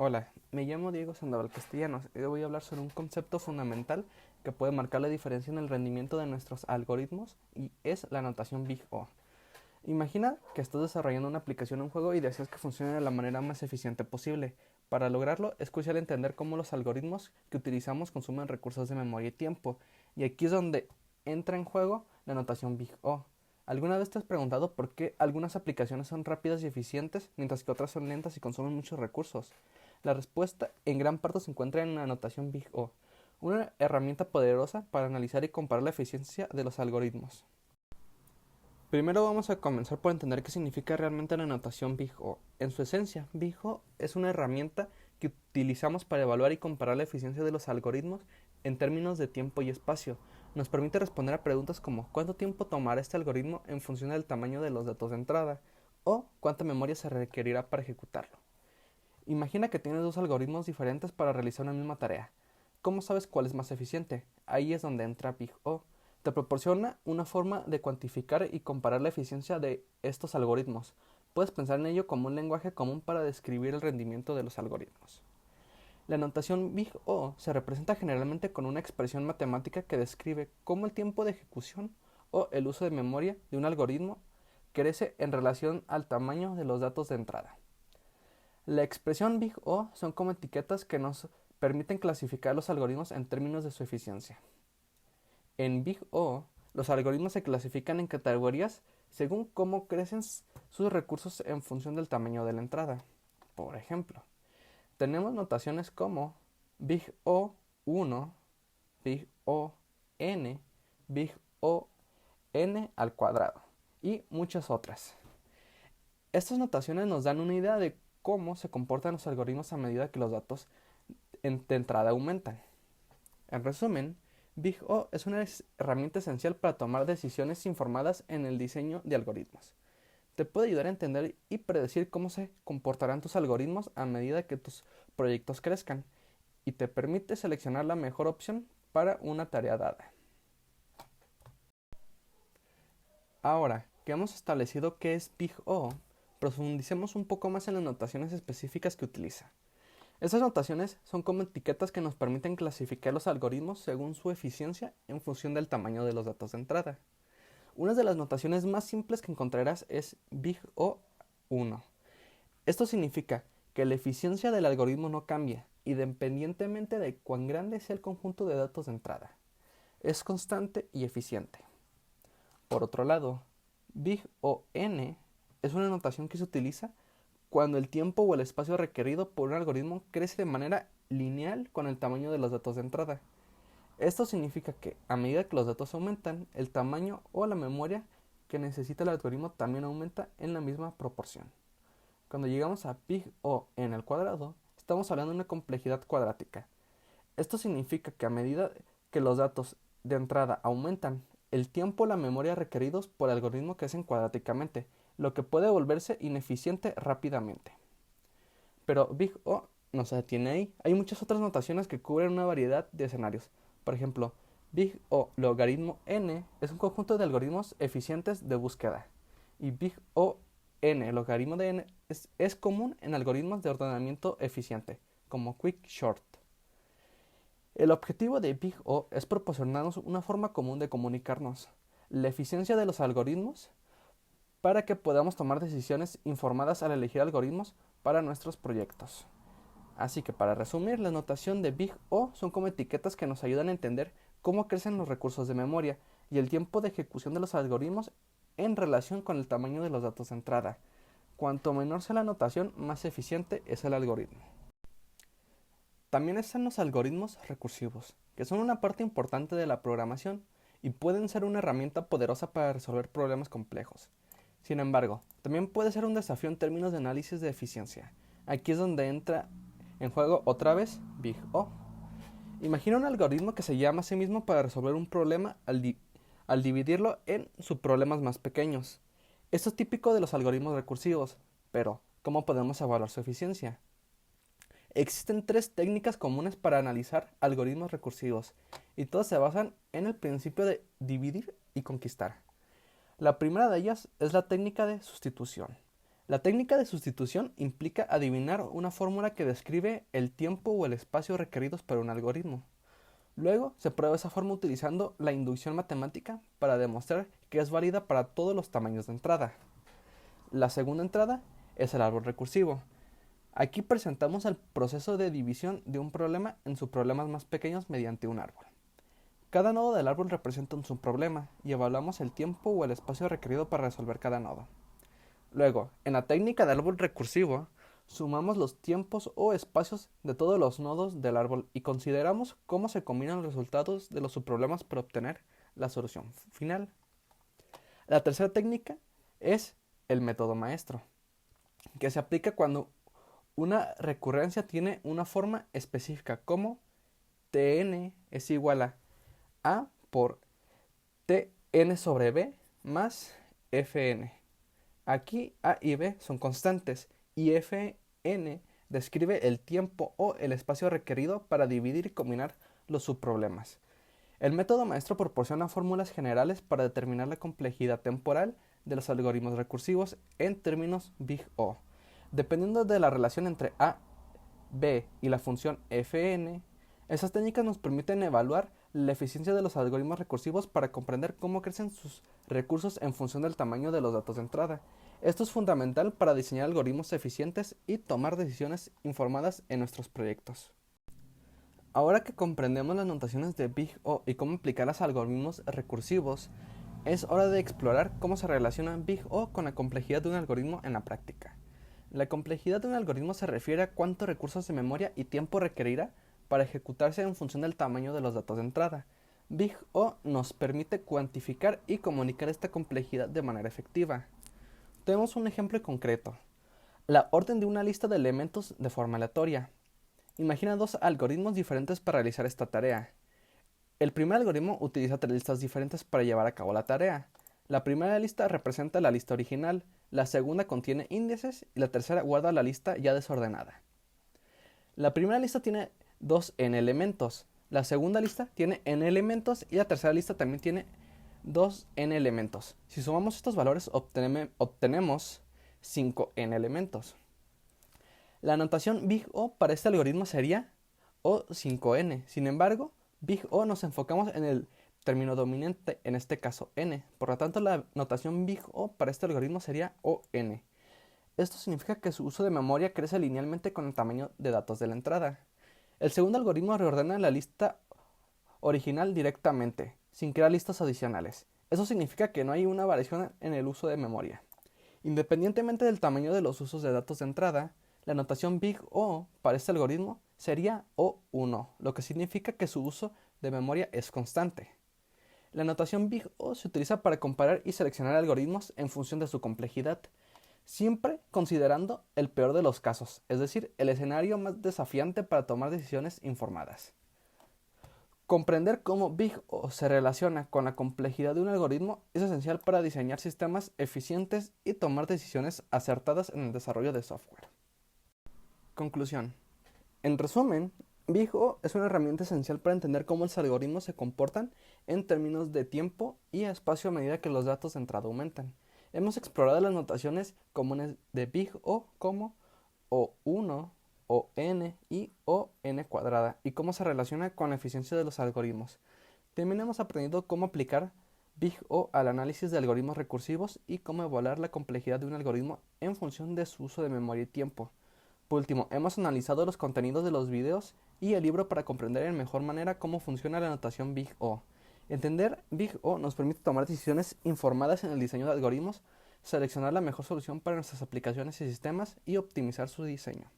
Hola, me llamo Diego Sandoval Castellanos y hoy voy a hablar sobre un concepto fundamental que puede marcar la diferencia en el rendimiento de nuestros algoritmos y es la notación Big O. Imagina que estás desarrollando una aplicación o un juego y deseas que funcione de la manera más eficiente posible. Para lograrlo es crucial entender cómo los algoritmos que utilizamos consumen recursos de memoria y tiempo, y aquí es donde entra en juego la notación Big O. ¿Alguna vez te has preguntado por qué algunas aplicaciones son rápidas y eficientes mientras que otras son lentas y consumen muchos recursos? La respuesta en gran parte se encuentra en la notación Big O, una herramienta poderosa para analizar y comparar la eficiencia de los algoritmos. Primero vamos a comenzar por entender qué significa realmente la notación Big O. En su esencia, Big O es una herramienta que utilizamos para evaluar y comparar la eficiencia de los algoritmos en términos de tiempo y espacio. Nos permite responder a preguntas como ¿cuánto tiempo tomará este algoritmo en función del tamaño de los datos de entrada? O ¿cuánta memoria se requerirá para ejecutarlo? Imagina que tienes dos algoritmos diferentes para realizar una misma tarea. ¿Cómo sabes cuál es más eficiente? Ahí es donde entra Big O. Te proporciona una forma de cuantificar y comparar la eficiencia de estos algoritmos. Puedes pensar en ello como un lenguaje común para describir el rendimiento de los algoritmos. La notación Big O se representa generalmente con una expresión matemática que describe cómo el tiempo de ejecución o el uso de memoria de un algoritmo crece en relación al tamaño de los datos de entrada. La expresión Big O son como etiquetas que nos permiten clasificar los algoritmos en términos de su eficiencia. En Big O, los algoritmos se clasifican en categorías según cómo crecen sus recursos en función del tamaño de la entrada. Por ejemplo, tenemos notaciones como Big O1, Big O n, Big O n al cuadrado y muchas otras. Estas notaciones nos dan una idea de cómo se comportan los algoritmos a medida que los datos de entrada aumentan. En resumen, Big O es una herramienta esencial para tomar decisiones informadas en el diseño de algoritmos. Te puede ayudar a entender y predecir cómo se comportarán tus algoritmos a medida que tus proyectos crezcan y te permite seleccionar la mejor opción para una tarea dada. Ahora que hemos establecido qué es Big O, profundicemos un poco más en las notaciones específicas que utiliza. Estas notaciones son como etiquetas que nos permiten clasificar los algoritmos según su eficiencia en función del tamaño de los datos de entrada. Una de las notaciones más simples que encontrarás es Big O1. Esto significa que la eficiencia del algoritmo no cambia, independientemente de cuán grande sea el conjunto de datos de entrada. Es constante y eficiente. Por otro lado, Big O(n) es una notación que se utiliza cuando el tiempo o el espacio requerido por un algoritmo crece de manera lineal con el tamaño de los datos de entrada. Esto significa que a medida que los datos aumentan, el tamaño o la memoria que necesita el algoritmo también aumenta en la misma proporción. Cuando llegamos a Big O(n) al cuadrado, estamos hablando de una complejidad cuadrática. Esto significa que a medida que los datos de entrada aumentan, el tiempo o la memoria requeridos por el algoritmo crecen cuadráticamente, lo que puede volverse ineficiente rápidamente. Pero Big O no se detiene ahí. Hay muchas otras notaciones que cubren una variedad de escenarios. Por ejemplo, Big O logaritmo n es un conjunto de algoritmos eficientes de búsqueda. Y Big O n logaritmo de n es común en algoritmos de ordenamiento eficiente, como Quick-Short. El objetivo de Big O es proporcionarnos una forma común de comunicarnos, la eficiencia de los algoritmos, para que podamos tomar decisiones informadas al elegir algoritmos para nuestros proyectos. Así que para resumir, la notación de Big O son como etiquetas que nos ayudan a entender cómo crecen los recursos de memoria y el tiempo de ejecución de los algoritmos en relación con el tamaño de los datos de entrada. Cuanto menor sea la notación, más eficiente es el algoritmo. También están los algoritmos recursivos, que son una parte importante de la programación y pueden ser una herramienta poderosa para resolver problemas complejos. Sin embargo, también puede ser un desafío en términos de análisis de eficiencia. Aquí es donde entra en juego otra vez Big O. Imagina un algoritmo que se llama a sí mismo para resolver un problema al dividirlo en subproblemas más pequeños. Esto es típico de los algoritmos recursivos, pero ¿cómo podemos evaluar su eficiencia? Existen tres técnicas comunes para analizar algoritmos recursivos, y todas se basan en el principio de dividir y conquistar. La primera de ellas es la técnica de sustitución. La técnica de sustitución implica adivinar una fórmula que describe el tiempo o el espacio requeridos para un algoritmo. Luego se prueba esa fórmula utilizando la inducción matemática para demostrar que es válida para todos los tamaños de entrada. La segunda entrada es el árbol recursivo. Aquí presentamos el proceso de división de un problema en subproblemas más pequeños mediante un árbol. Cada nodo del árbol representa un subproblema y evaluamos el tiempo o el espacio requerido para resolver cada nodo. Luego, en la técnica del árbol recursivo, sumamos los tiempos o espacios de todos los nodos del árbol y consideramos cómo se combinan los resultados de los subproblemas para obtener la solución final. La tercera técnica es el método maestro, que se aplica cuando una recurrencia tiene una forma específica como Tn es igual a por Tn sobre B más Fn. Aquí A y B son constantes y Fn describe el tiempo o el espacio requerido para dividir y combinar los subproblemas. El método maestro proporciona fórmulas generales para determinar la complejidad temporal de los algoritmos recursivos en términos Big O. Dependiendo de la relación entre A, B y la función Fn, esas técnicas nos permiten evaluar la eficiencia de los algoritmos recursivos para comprender cómo crecen sus recursos en función del tamaño de los datos de entrada. Esto es fundamental para diseñar algoritmos eficientes y tomar decisiones informadas en nuestros proyectos. Ahora que comprendemos las notaciones de Big O y cómo aplicarlas a algoritmos recursivos, es hora de explorar cómo se relaciona Big O con la complejidad de un algoritmo en la práctica. La complejidad de un algoritmo se refiere a cuántos recursos de memoria y tiempo requerirá para ejecutarse en función del tamaño de los datos de entrada. Big O nos permite cuantificar y comunicar esta complejidad de manera efectiva. Tenemos un ejemplo concreto. La orden de una lista de elementos de forma aleatoria. Imagina dos algoritmos diferentes para realizar esta tarea. El primer algoritmo utiliza tres listas diferentes para llevar a cabo la tarea. La primera lista representa la lista original, la segunda contiene índices y la tercera guarda la lista ya desordenada. La primera lista tiene 2n elementos, la segunda lista tiene n elementos y la tercera lista también tiene 2n elementos. Si sumamos estos valores obtenemos 5n elementos. La notación Big O para este algoritmo sería O5n. Sin embargo, Big O nos enfocamos en el término dominante, en este caso n. Por lo tanto, la notación Big O para este algoritmo sería ON. Esto significa que su uso de memoria crece linealmente con el tamaño de datos de la entrada. El segundo algoritmo reordena la lista original directamente, sin crear listas adicionales. Eso significa que no hay una variación en el uso de memoria. Independientemente del tamaño de los usos de datos de entrada, la notación Big O para este algoritmo sería O1, lo que significa que su uso de memoria es constante. La notación Big O se utiliza para comparar y seleccionar algoritmos en función de su complejidad, siempre considerando el peor de los casos, es decir, el escenario más desafiante para tomar decisiones informadas. Comprender cómo Big O se relaciona con la complejidad de un algoritmo es esencial para diseñar sistemas eficientes y tomar decisiones acertadas en el desarrollo de software. Conclusión. En resumen, Big O es una herramienta esencial para entender cómo los algoritmos se comportan en términos de tiempo y espacio a medida que los datos de entrada aumentan. Hemos explorado las notaciones comunes de Big O como O1, ON y ON cuadrada y cómo se relaciona con la eficiencia de los algoritmos. También hemos aprendido cómo aplicar Big O al análisis de algoritmos recursivos y cómo evaluar la complejidad de un algoritmo en función de su uso de memoria y tiempo. Por último, hemos analizado los contenidos de los videos y el libro para comprender en mejor manera cómo funciona la notación Big O. Entender Big O nos permite tomar decisiones informadas en el diseño de algoritmos, seleccionar la mejor solución para nuestras aplicaciones y sistemas y optimizar su diseño.